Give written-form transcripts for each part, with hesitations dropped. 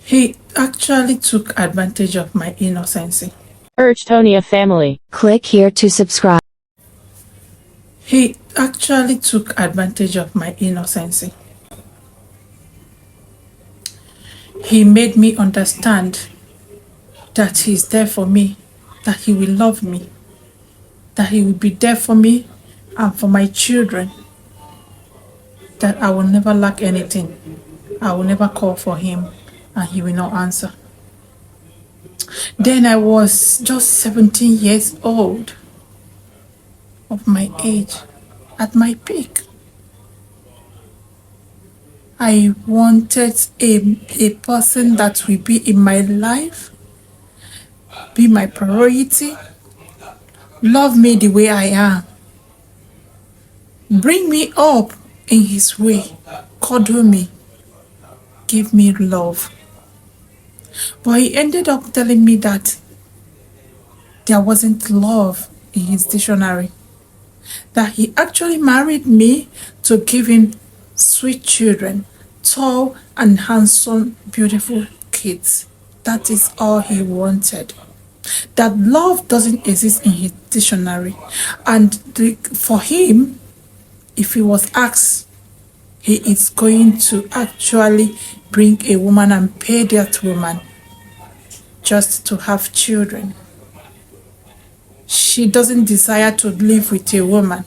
He actually took advantage of my innocency. Urchtonia family. Click here to subscribe. He actually took advantage of my innocency. He made me understand that he's there for me, that he will love me, that he will be there for me and for my children, that I will never lack anything. I will never call for him and he will not answer. Then I was just 17 years old of my age, at my peak. I wanted a person that will be in my life, be my priority, love me the way I am, bring me up in his way, cuddle me, give me love. But he ended up telling me that there wasn't love in his dictionary, that he actually married me to give him sweet children, tall and handsome, beautiful kids. That is all he wanted. That love doesn't exist in his dictionary. And for him, if he was asked, he is going to actually bring a woman and pay that woman just to have children. She doesn't desire to live with a woman.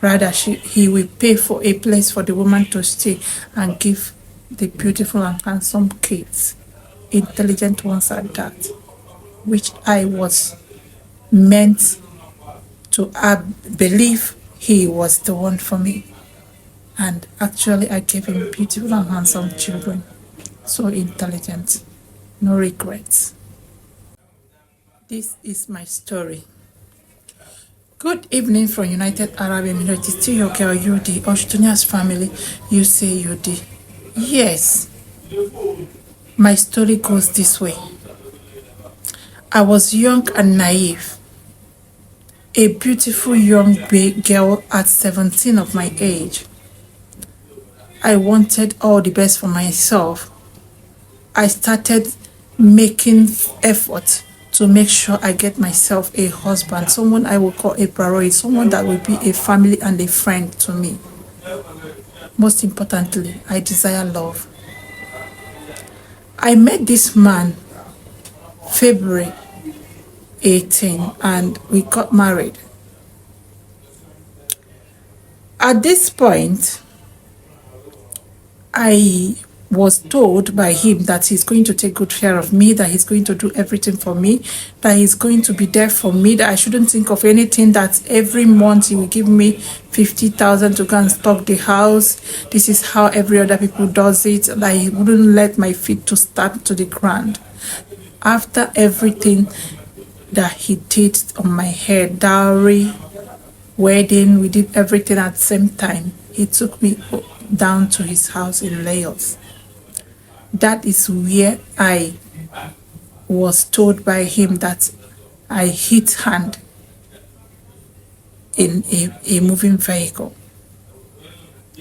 Rather, he will pay for a place for the woman to stay and give the beautiful and handsome kids, intelligent ones at that, which I was meant to believe he was the one for me. And actually, I gave him beautiful and handsome children, so intelligent, no regrets. This is my story. Good evening from United Arab Emirates, still your girl UD, Oshutunia's family, UC&UD. Yes, my story goes this way. I was young and naive, a beautiful young girl at 17 of my age. I wanted all the best for myself. I started making effort to make sure I get myself a husband, someone I will call a priority, someone that will be a family and a friend to me. Most importantly, I desire love. I met this man February 18 and we got married. At this point, I was told by him that he's going to take good care of me, that he's going to do everything for me, that he's going to be there for me, that I shouldn't think of anything, that every month he will give me 50,000 to go and stock the house. This is how every other people does it. That he wouldn't let my feet to stab to the ground. After everything that he did on my head, dowry, wedding, we did everything at the same time. He took me down to his house in Lagos. That is where I was told by him that I hit hand in a moving vehicle.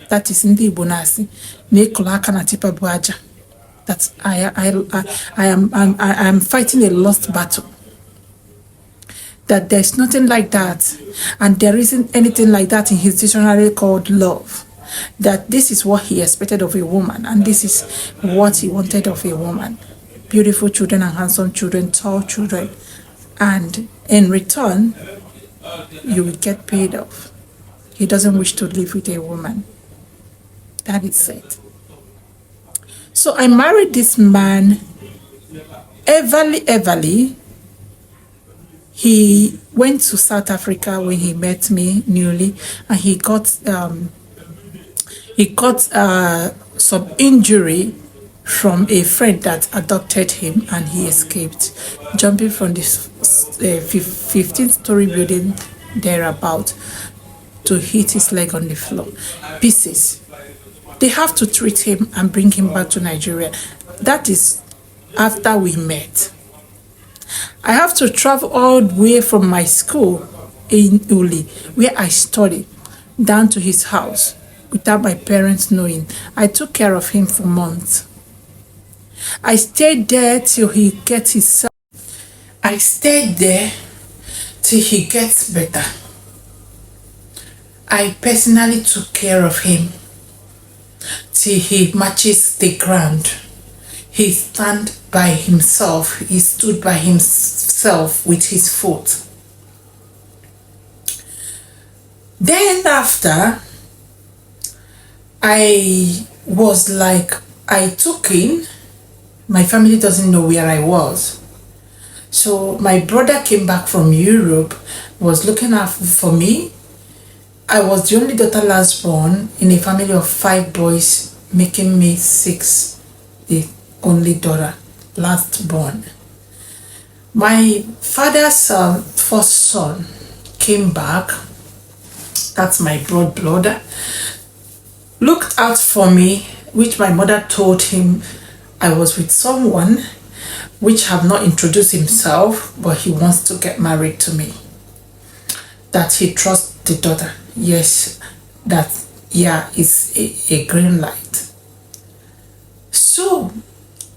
That is in the Bonasi. That I am fighting a lost battle. That there's nothing like that, and there isn't anything like that in his dictionary called love. That this is what he expected of a woman, and this is what he wanted of a woman. Beautiful children and handsome children, tall children, and in return, you will get paid off. He doesn't wish to live with a woman. That is it. So I married this man, Everly. He went to South Africa when he met me newly, and he got some injury from a friend that adopted him, and he escaped, jumping from this 15-story building thereabout to hit his leg on the floor. Pieces. They have to treat him and bring him back to Nigeria. That is after we met. I have to travel all the way from my school in Uli, where I studied, down to his house without my parents knowing. I took care of him for months. I stayed there till he gets his. I stayed there till he gets better. I personally took care of him till he matches the ground. He stand by himself. He stood by himself with his foot. Then after, I was like, I took in. My family doesn't know where I was. So my brother came back from Europe, was looking after for me. I was the only daughter last born in a family of 5 boys, making me 6, the only daughter last born. My father's first son came back. That's my brother. Looked out for me, which my mother told him I was with someone which have not introduced himself, but he wants to get married to me. That he trusts the daughter. Yes, that, yeah, is a green light. So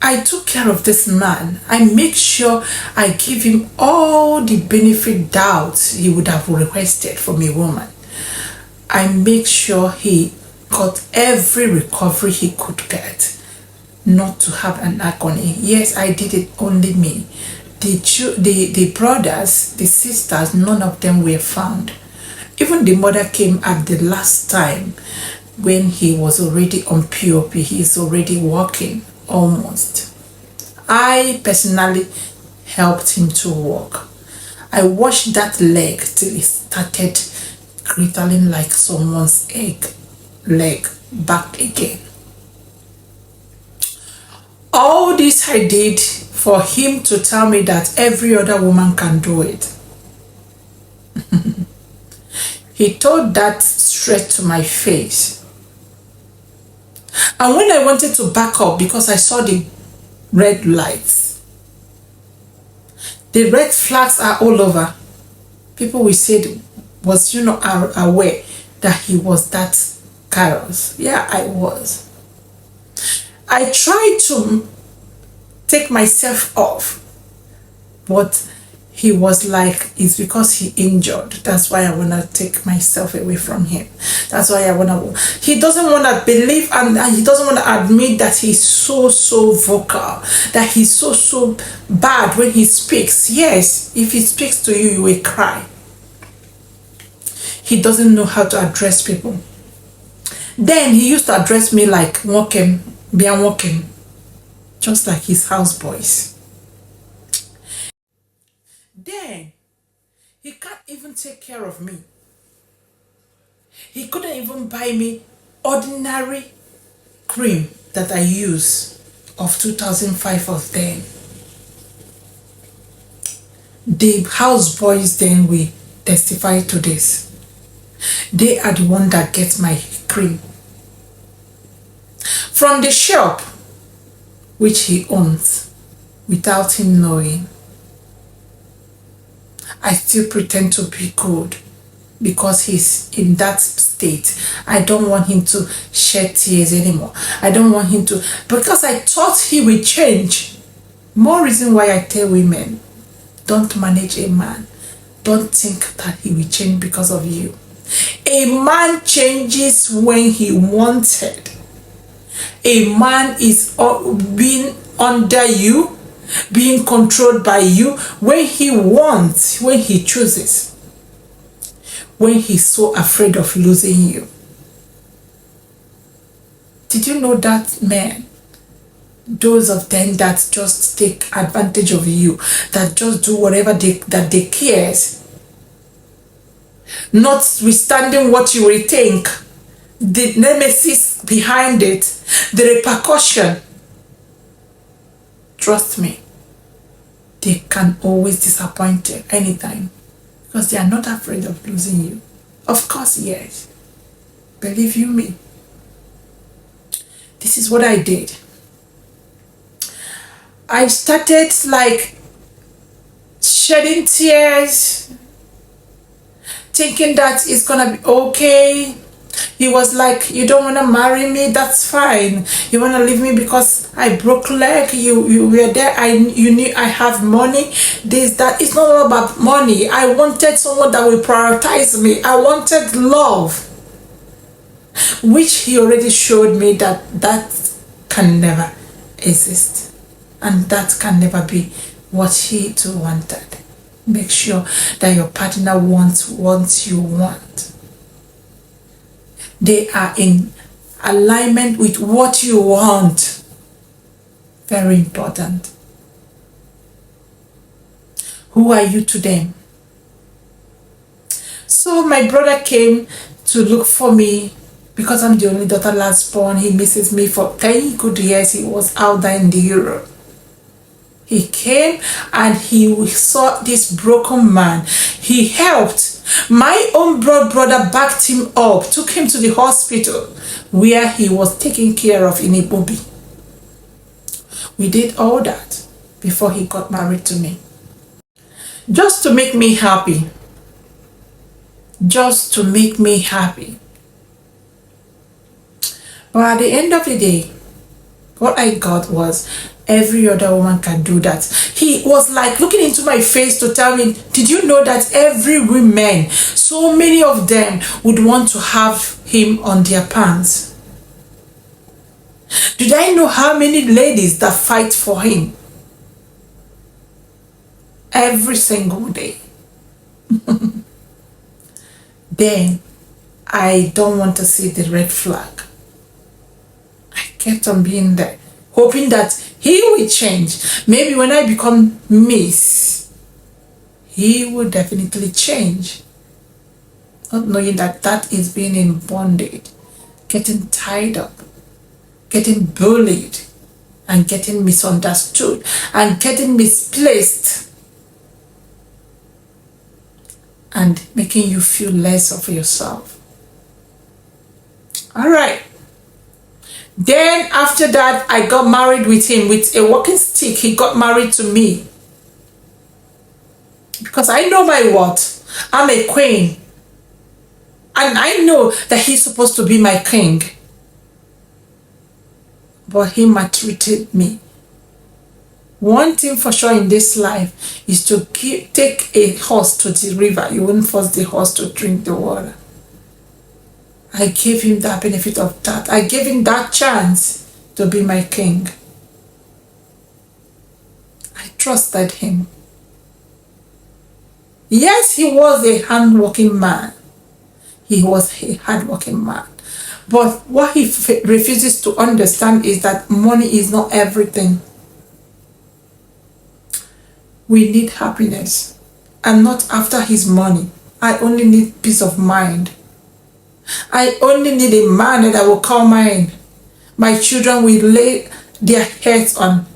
I took care of this man. I make sure I give him all the benefit doubts he would have requested from a woman. I make sure he got every recovery he could get, not to have an agony. Yes, I did it, only me. The brothers, the sisters, none of them were found. Even the mother came at the last time when he was already on POP. He is already walking, almost. I personally helped him to walk. I washed that leg till it started crippling like someone's leg back again. All this I did for him to tell me that every other woman can do it. He told that straight to my face. And when I wanted to back up, because I saw the red lights, the red flags are all over. People will say, was you not aware that he was that careless? Yeah, I was. I tried to take myself off, but he was like, it's because he injured. That's why I want to take myself away from him. That's why I want to. He doesn't want to believe, and he doesn't want to admit that he's so vocal, that he's so bad when he speaks. Yes, if he speaks to you, you will cry. He doesn't know how to address people. Then he used to address me like walking, beyond walking, just like his houseboys. Then he can't even take care of me. He couldn't even buy me ordinary cream that I use of 2005 of then. The houseboys then will testify to this. They are the one that gets my cream from the shop which he owns without him knowing. I still pretend to be good because he's in that state. I don't want him to shed tears anymore. I don't want him to, because I thought he will change. More reason why I tell women, don't manage a man. Don't think that he will change because of you. A man changes when he wanted. A man is being under you, being controlled by you when he wants, when he chooses, when he's so afraid of losing you. Did you know that men, those of them that just take advantage of you, that just do whatever that they cares, notwithstanding what you will think, the nemesis behind it, the repercussion, trust me, they can always disappoint you anytime because they are not afraid of losing you. Of course, yes. Believe you me. This is what I did. I started like shedding tears, thinking that it's gonna be okay. He was like, you don't want to marry me? That's fine. You want to leave me because I broke leg? You were there. You knew I have money. This, that. It's not all about money. I wanted someone that will prioritize me. I wanted love, which he already showed me that can never exist, and that can never be what he too wanted. Make sure that your partner wants what you want. They are in alignment with what you want. Very important. Who are you to them? So my brother came to look for me because I'm the only daughter, last born. He misses me for 10 good years. He was out there in the Europe. He came and he saw this broken man. He helped. My own brother backed him up, took him to the hospital where he was taken care of in Ibobi. We did all that before he got married to me. Just to make me happy. Just to make me happy. But at the end of the day, what I got was every other woman can do that. He was like looking into my face to tell me, did you know that every woman, so many of them would want to have him on their pants? Did I know how many ladies that fight for him? Every single day. Then I don't want to see the red flag. I kept on being there, hoping that he will change. Maybe when I become Miss, he will definitely change. Not knowing that that is being in bondage, getting tied up, getting bullied, and getting misunderstood, and getting misplaced, and making you feel less of yourself. All right. Then after that, I got married with him with a walking stick. He got married to me. Because I know my worth. I'm a queen. And I know that he's supposed to be my king. But he maltreated me. One thing for sure in this life is to take a horse to the river. You won't force the horse to drink the water. I gave him that benefit of that. I gave him that chance to be my king. I trusted him. Yes, he was a hardworking man. He was a hardworking man. But what he refuses to understand is that money is not everything. We need happiness. I'm not after his money. I only need peace of mind. I only need a man that I will call mine. My children will lay their heads on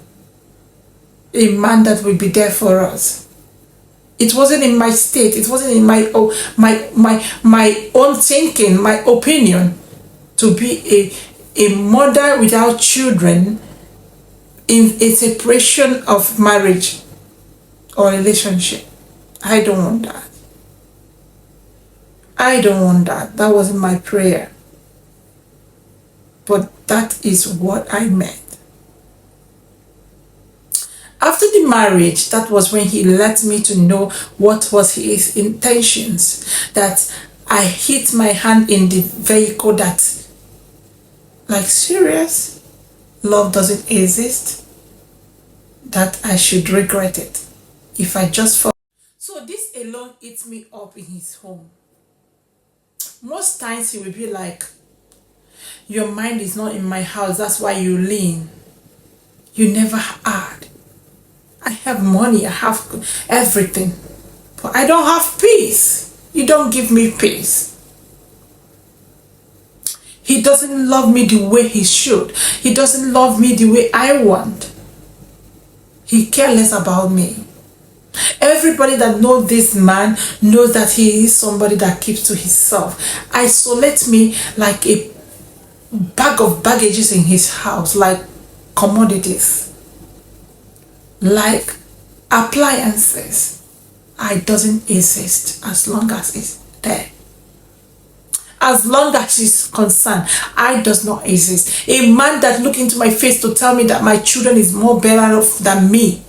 a man that will be there for us. It wasn't in my state. It wasn't in my own thinking, my opinion, to be a mother without children in a separation of marriage or relationship. I don't want that. I don't want that. That wasn't my prayer. But that is what I meant. After the marriage, that was when he let me to know what was his intentions. That I hit my hand in the vehicle that, like, serious, love doesn't exist. That I should regret it if I just fall. So this alone eats me up in his home. Most times he will be like, your mind is not in my house, that's why you lean. You never had. I have money, I have everything, but I don't have peace. You don't give me peace. He doesn't love me the way he should. He doesn't love me the way I want. He cares less about me. Everybody that knows this man knows that he is somebody that keeps to himself. Isolates me like a bag of baggages in his house, like commodities, like appliances. I doesn't exist as long as it's there. as long as she's concerned, I does not exist. A man that look into my face to tell me that my children is more better off than me.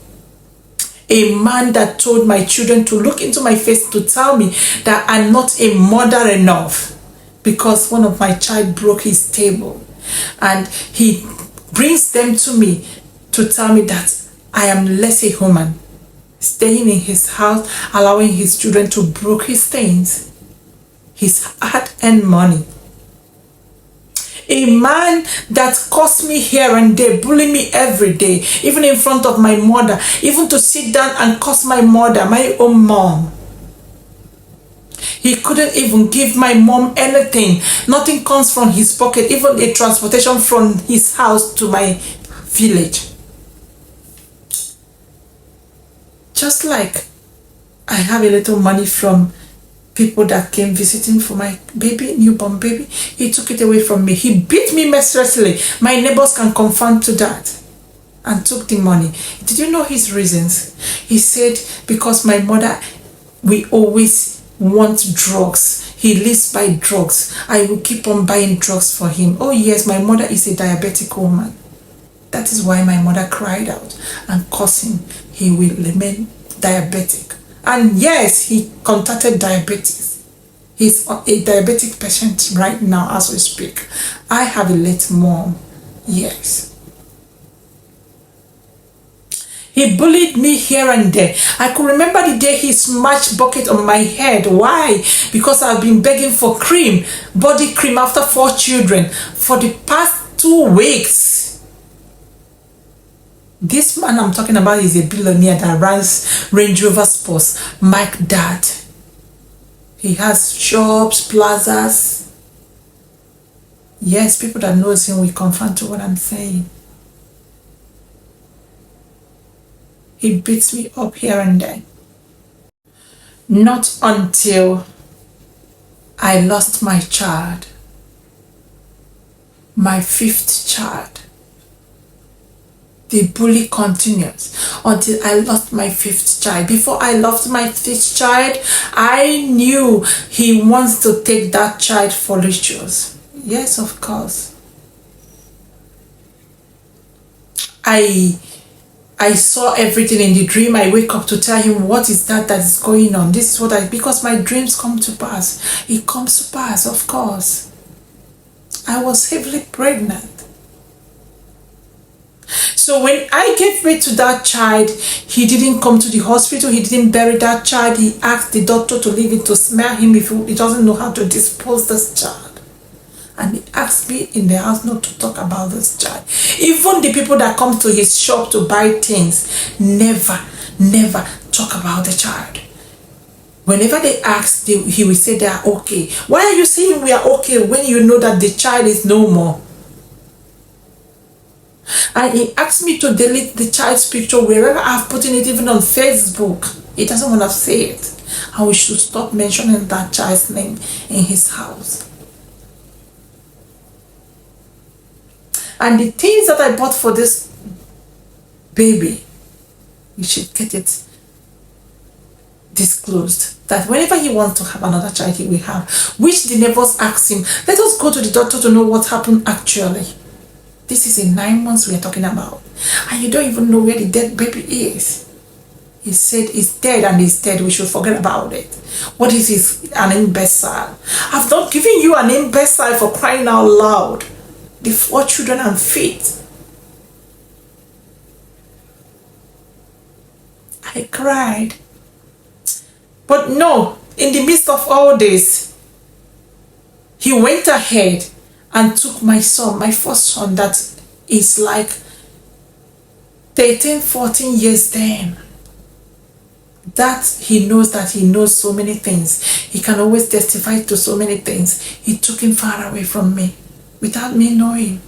A man that told my children to look into my face to tell me that I'm not a mother enough because one of my child broke his table, and he brings them to me to tell me that I am less a human, staying in his house, allowing his children to broke his things, his hard-earned money. A man that cursed me here and there, bully me every day, even in front of my mother, even to sit down and curse my mother, my own mom. He couldn't even give my mom anything. Nothing comes from his pocket, even a transportation from his house to my village. Just like I have a little money from people that came visiting for my baby, newborn baby, he took it away from me. He beat me mercilessly. My neighbors can confirm to that. And took the money. Did you know his reasons? He said, because my mother, we always want drugs. He lives by drugs. I will keep on buying drugs for him. Oh yes, my mother is a diabetic woman. That is why my mother cried out and cursed him. He will remain diabetic. And yes, he contracted diabetes. He's a diabetic patient right now as we speak. I have a late mom. Yes. He bullied me here and there. I could remember the day he smashed bucket on my head. Why? Because I've been begging for cream, body cream after 4 children for the past 2 weeks. This man I'm talking about is a billionaire that runs Range Rover Sports, Mike Dad. He has shops, plazas. Yes, people that knows him will confirm to what I'm saying. He beats me up here and there. Not until I lost my child, my 5th child. The bully continues until I lost my 5th child. Before I lost my 5th child, I knew he wants to take that child for rituals. Yes, of course. I saw everything in the dream. I wake up to tell him, what is that is going on? This is what because my dreams come to pass. It comes to pass, of course. I was heavily pregnant. So when I gave birth to that child, he didn't come to the hospital. He didn't bury that child. He asked the doctor to leave it to smell him if he doesn't know how to dispose this child. And he asked me in the house not to talk about this child. Even the people that come to his shop to buy things, never talk about the child. Whenever they ask, he will say they are okay. Why are you saying we are okay when you know that the child is no more? And he asked me to delete the child's picture wherever I've put it, even on Facebook. He doesn't want to say it. And we should stop mentioning that child's name in his house. And the things that I bought for this baby, you should get it disclosed. That whenever he wants to have another child, he will have. Which the neighbors asked him, let us go to the doctor to know what happened actually. This is in 9 months we are talking about. And you don't even know where the dead baby is. He said it's dead and it's dead. We should forget about it. What is this? An imbecile. I've not given you an imbecile for crying out loud. The 4 children and feet. I cried. But no, in the midst of all this, he went ahead and took my son, my first son, that is like 13, 14 years then. That he knows so many things. He can always testify to so many things. He took him far away from me without me knowing,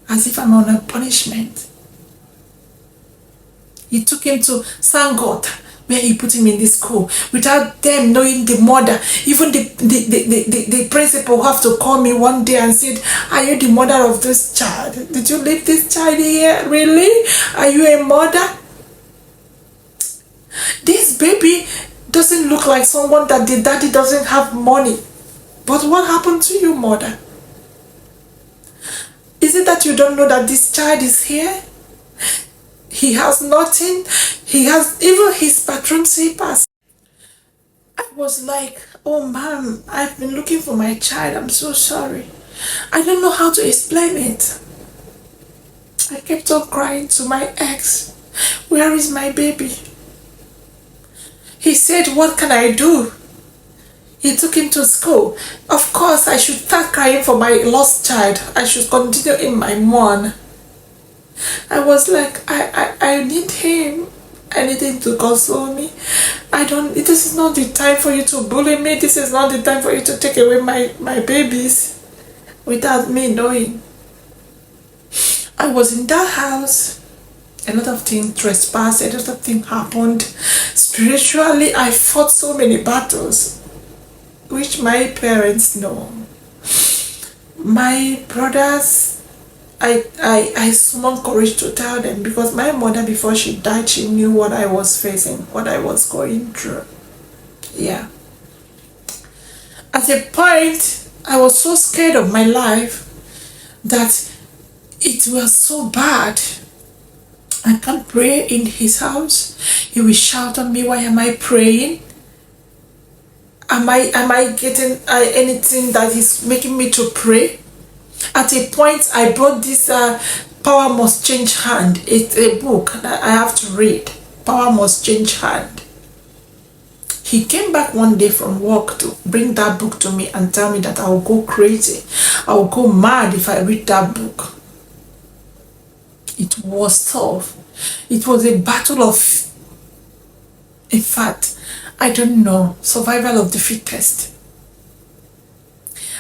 as if I'm on a punishment. He took him to Sangota, where he put him in the school, without them knowing the mother. Even the principal have to call me one day and said, are you the mother of this child? Did you leave this child here? Really? Are you a mother? This baby doesn't look like someone that the daddy doesn't have money. But what happened to you, mother? Is it that you don't know that this child is here? He has nothing. He has even his bathroom slippers. I was like, oh ma'am, I've been looking for my child. I'm so sorry. I don't know how to explain it. I kept on crying to my ex. Where is my baby? He said, what can I do? He took him to school. Of course, I should start crying for my lost child. I should continue in my mourn. I was like, I need him. I need him to console me. This is not the time for you to bully me. This is not the time for you to take away my babies without me knowing. I was in that house. A lot of things trespassed. A lot of things happened. Spiritually, I fought so many battles, which my parents know. My brothers, I summoned courage to tell them, because my mother, before she died, she knew what I was facing, what I was going through. Yeah. At a point, I was so scared of my life that it was so bad. I can't pray in his house. He will shout at me, why am I praying? Am I getting anything that is making me to pray? At a point, I brought this Power Must Change Hand. It's a book that I have to read. Power Must Change Hand. He came back one day from work to bring that book to me and tell me that I will go crazy. I will go mad if I read that book. It was tough. It was a battle of, in fact, I don't know, survival of the fittest.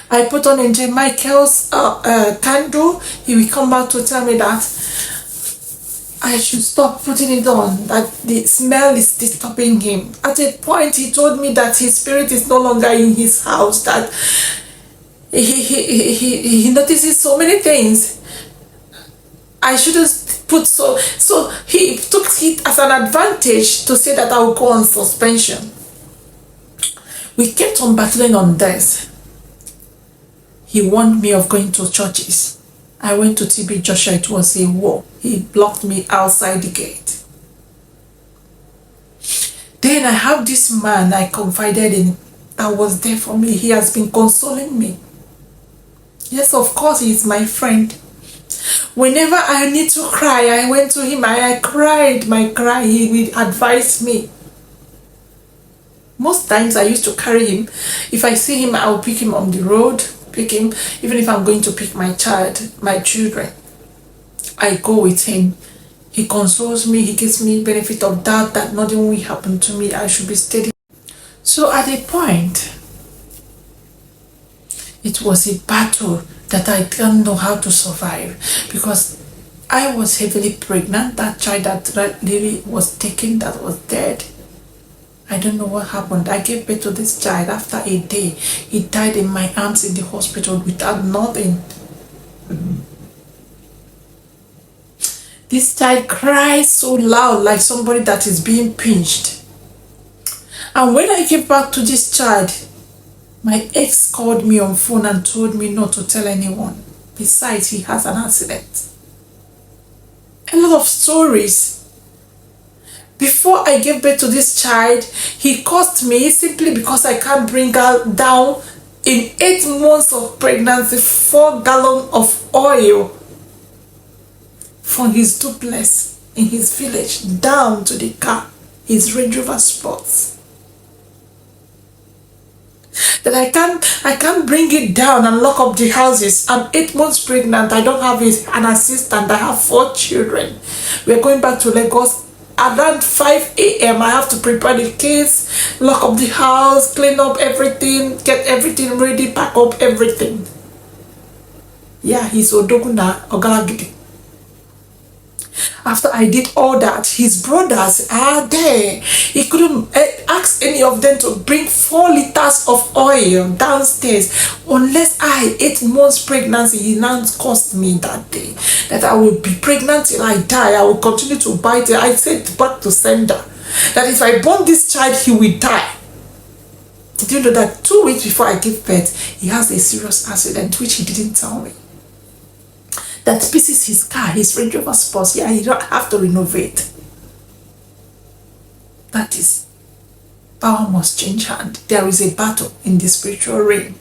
I put on Angel Michael's candle. He will come back to tell me that I should stop putting it on, that the smell is disturbing him. At a point, he told me that his spirit is no longer in his house, that he notices so many things. I shouldn't put so he took it as an advantage to say that I will go on suspension. We kept on battling on this. He warned me of going to churches. I went to TB Joshua. It was a war. He blocked me outside the gate. Then I have this man I confided in that was there for me. He has been consoling me. Yes, of course, he is my friend. Whenever I need to cry, I went to him. I cried my cry. He will advise me. Most times I used to carry him. If I see him, I will pick him on the road, pick him. Even if I'm going to pick my children, I go with him. He consoles me. He gives me benefit of doubt that nothing will happen to me. I should be steady. So at a point, it was a battle that I didn't know how to survive, because I was heavily pregnant. That child that Lily was taken, that was dead. I don't know what happened. I gave birth to this child. After a day, he died in my arms in the hospital without nothing. This child cries so loud, like somebody that is being pinched. And when I gave back to this child, my ex called me on phone and told me not to tell anyone. Besides, he has an accident. A lot of stories. Before I gave birth to this child, he cursed me simply because I can't bring her down in 8 months of pregnancy 4 gallons of oil from his duplex in his village down to the car, his Range Rover Sports. That I can't bring it down and lock up the houses. I'm 8 months pregnant. I don't have an assistant. I have 4 children. We're going back to Lagos. Around 5 a.m. I have to prepare the kids, lock up the house, clean up everything, get everything ready, pack up everything. Yeah, he's Odoguna Ogalagidi. After I did all that, his brothers are there. He couldn't ask any of them to bring 4 liters of oil downstairs unless 8 months pregnancy. He now cursed me that day that I will be pregnant till I die. I will continue to bite it. I said back to sender that if I born this child, he will die. Did you know that 2 weeks before I gave birth, he has a serious accident, which he didn't tell me? That pieces his car, his Range Rover Sports. Yeah, he don't have to renovate. That is, power must change hand. There is a battle in the spiritual realm,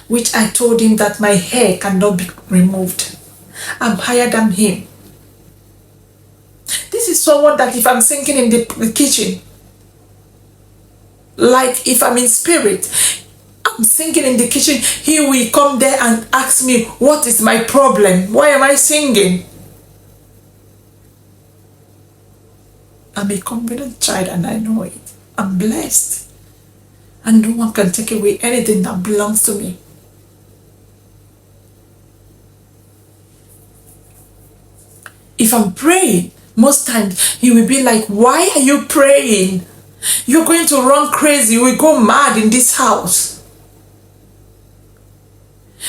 which I told him that my hair cannot be removed. I'm higher than him. This is someone that if I'm sinking in the kitchen, like if I'm in spirit, I'm sinking in the kitchen, he will come there and ask me, what is my problem? Why am I singing? I'm a confident child and I know it. I'm blessed. And no one can take away anything that belongs to me. If I'm praying, most times he will be like, why are you praying? You're going to run crazy. You will go mad in this house.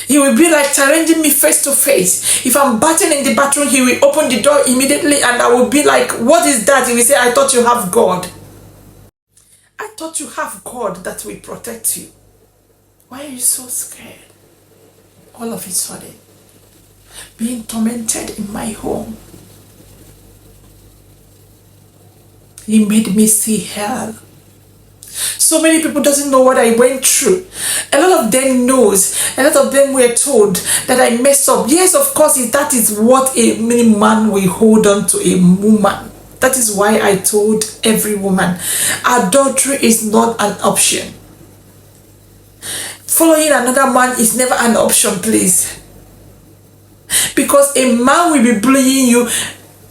He will be like challenging me face to face. If I'm batting in the bathroom, he will open the door immediately and I will be like, what is that? He will say, I thought you have God. I thought you have God that will protect you. Why are you so scared? All of a sudden, being tormented in my home. He made me see hell. So many people doesn't know what I went through. A lot of them knows. A lot of them were told that I messed up. Yes, of course, that is what a man will hold on to a woman. That is why I told every woman, adultery is not an option. Following another man is never an option, please. Because a man will be bullying you,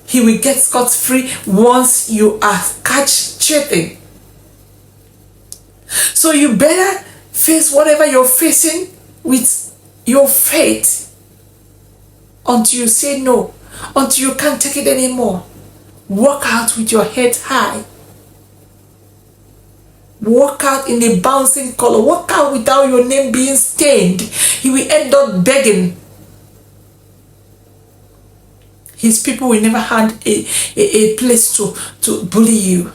he will get scot-free once you are catch cheating. So you better face whatever you're facing with your faith until you say no, until you can't take it anymore. Walk out with your head high. Walk out in a bouncing color. Walk out without your name being stained. He will end up begging. His people will never have a place to bully you.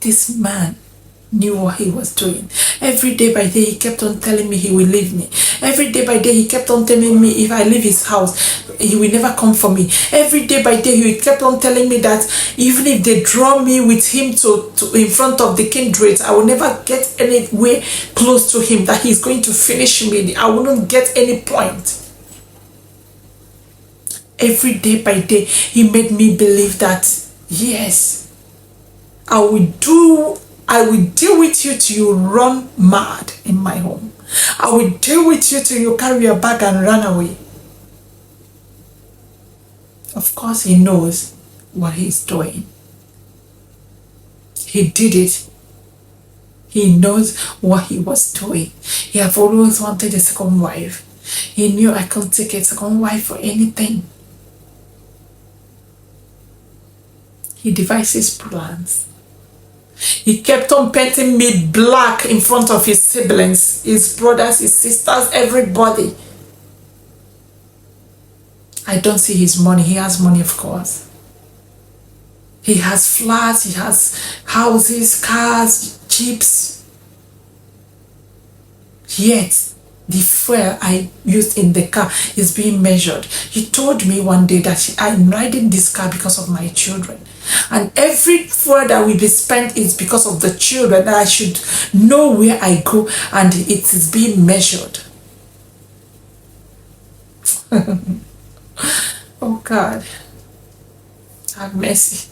This man knew what he was doing. Every day by day, he kept on telling me he will leave me. Every day by day, he kept on telling me if I leave his house, he will never come for me. Every day by day, he kept on telling me that even if they draw me with him to in front of the kindred, I will never get anywhere close to him, that he's going to finish me. I wouldn't get any point. Every day by day, he made me believe that, yes, I will deal with you till you run mad in my home. I will deal with you till you carry your bag and run away. Of course, he knows what he's doing. He did it. He knows what he was doing. He have always wanted a second wife. He knew I couldn't take a second wife for anything. He devised his plans. He kept on painting me black in front of his siblings, his brothers, his sisters, everybody. I don't see his money. He has money, of course. He has flats, he has houses, cars, jeeps. Yet, the fuel I used in the car is being measured. He told me one day that I'm riding this car because of my children. And every fuel that will be spent is because of the children. I should know where I go and it is being measured. Oh God, have mercy.